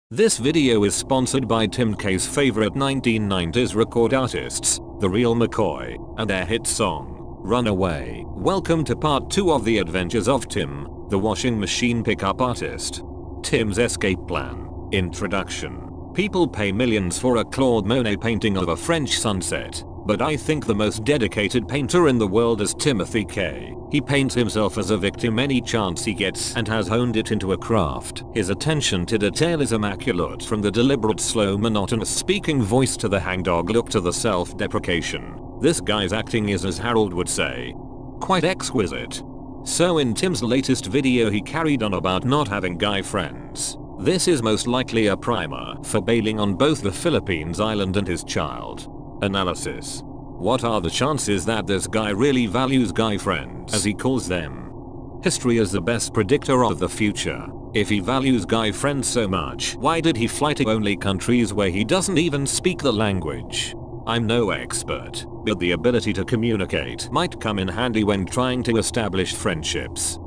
This video is sponsored by Tim K's favorite 1990s record artists, The Real McCoy, and their hit song, Runaway. Welcome to part 2 of the adventures of Tim, the washing machine pickup artist. Tim's escape plan. Introduction. People pay millions for a Claude Monet painting of a French sunset, but I think the most dedicated painter in the world is Timothy K. He paints himself as a victim any chance he gets and has honed it into a craft. His attention to detail is immaculate, from the deliberate slow monotonous speaking voice to the hangdog look to the self-deprecation. This guy's acting is, as Harold would say, quite exquisite. So in Tim's latest video he carried on about not having guy friends. This is most likely a primer for bailing on both the Philippines island and his child. Analysis. What are the chances that this guy really values guy friends, as he calls them? History is the best predictor of the future. If he values guy friends so much, why did he fly to only countries where he doesn't even speak the language? I'm no expert, but the ability to communicate might come in handy when trying to establish friendships.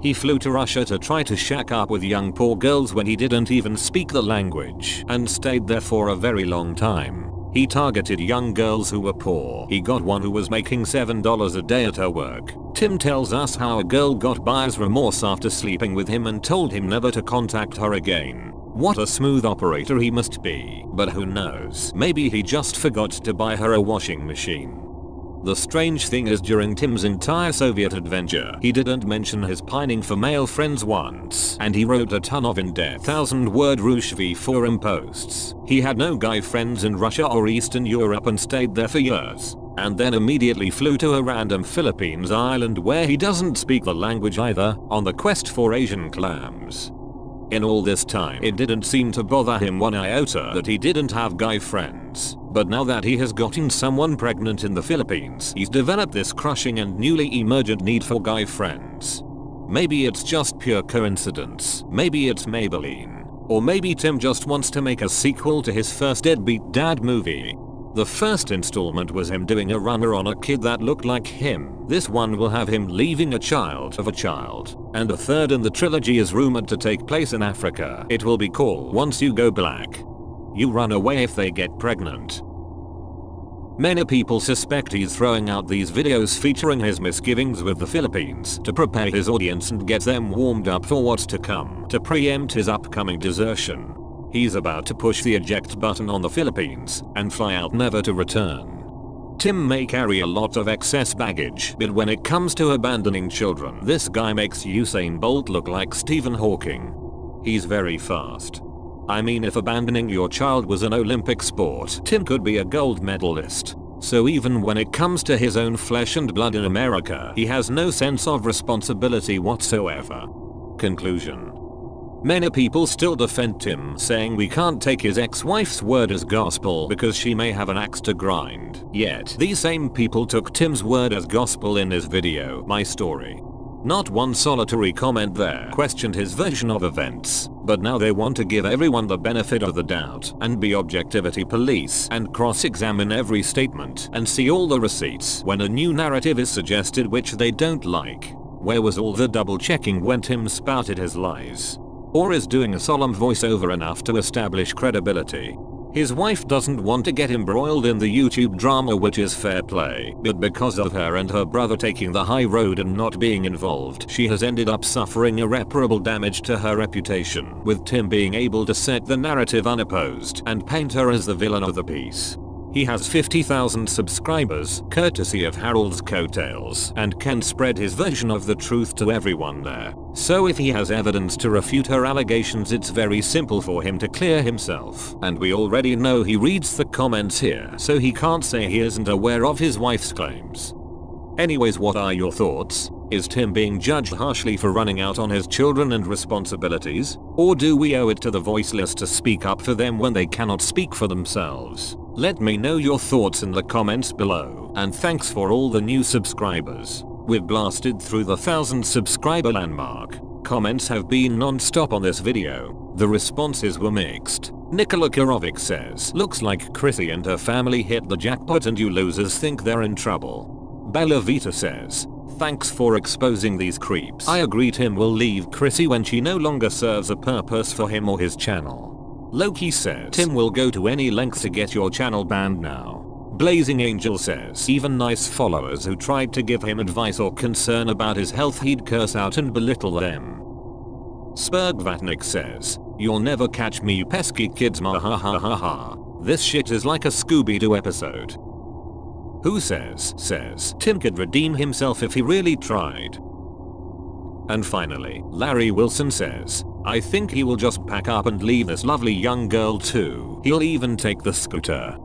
He flew to Russia to try to shack up with young poor girls when he didn't even speak the language, and stayed there for a very long time. He targeted young girls who were poor. He got one who was making $7 a day at her work. Tim tells us how a girl got buyer's remorse after sleeping with him and told him never to contact her again. What a smooth operator he must be. But who knows, maybe he just forgot to buy her a washing machine. The strange thing is, during Tim's entire Soviet adventure, he didn't mention his pining for male friends once, and he wrote a ton of in-depth 1000-word Rush forum posts. He had no guy friends in Russia or Eastern Europe and stayed there for years, and then immediately flew to a random Philippines island where he doesn't speak the language either, on the quest for Asian clams. In all this time, it didn't seem to bother him one iota that he didn't have guy friends. But now that he has gotten someone pregnant in the Philippines, he's developed this crushing and newly emergent need for guy friends. Maybe it's just pure coincidence. Maybe it's Maybelline. Or maybe Tim just wants to make a sequel to his first deadbeat dad movie. The first installment was him doing a runner on a kid that looked like him. This one will have him leaving a child of a child. And the third in the trilogy is rumored to take place in Africa. It will be called Once You Go Black. You run away if they get pregnant. Many people suspect he's throwing out these videos featuring his misgivings with the Philippines to prepare his audience and get them warmed up for what's to come, to preempt his upcoming desertion. He's about to push the eject button on the Philippines and fly out never to return. Tim may carry a lot of excess baggage, but when it comes to abandoning children, this guy makes Usain Bolt look like Stephen Hawking. He's very fast. I mean, if abandoning your child was an Olympic sport, Tim could be a gold medalist. So even when it comes to his own flesh and blood in America, he has no sense of responsibility whatsoever. Conclusion. Many people still defend Tim, saying we can't take his ex-wife's word as gospel because she may have an axe to grind. Yet, these same people took Tim's word as gospel in his video, My Story. Not one solitary comment there questioned his version of events, but now they want to give everyone the benefit of the doubt and be objectivity police and cross-examine every statement and see all the receipts when a new narrative is suggested which they don't like. Where was all the double-checking when Tim spouted his lies? Or is doing a solemn voiceover enough to establish credibility? His wife doesn't want to get embroiled in the YouTube drama, which is fair play, but because of her and her brother taking the high road and not being involved, she has ended up suffering irreparable damage to her reputation, with Tim being able to set the narrative unopposed and paint her as the villain of the piece. He has 50,000 subscribers, courtesy of Harold's coattails, and can spread his version of the truth to everyone there. So if he has evidence to refute her allegations, it's very simple for him to clear himself. And we already know he reads the comments here, so he can't say he isn't aware of his wife's claims. Anyways, what are your thoughts? Is Tim being judged harshly for running out on his children and responsibilities? Or do we owe it to the voiceless to speak up for them when they cannot speak for themselves? Let me know your thoughts in the comments below, and thanks for all the new subscribers. We've blasted through the 1000 subscriber landmark. Comments have been non-stop on this video. The responses were mixed. Nikola Karovic says, looks like Chrissy and her family hit the jackpot and you losers think they're in trouble. Bella Vita says, thanks for exposing these creeps. I agree, Tim will leave Chrissy when she no longer serves a purpose for him or his channel. Loki says Tim will go to any length to get your channel banned now. Blazing Angel says even nice followers who tried to give him advice or concern about his health he'd curse out and belittle them. Spurgvatnik says, you'll never catch me you pesky kids ma ha ha ha ha. This shit is like a Scooby-Doo episode. Who says Tim could redeem himself if he really tried. And finally, Larry Wilson says, I think he will just pack up and leave this lovely young girl too. He'll even take the scooter.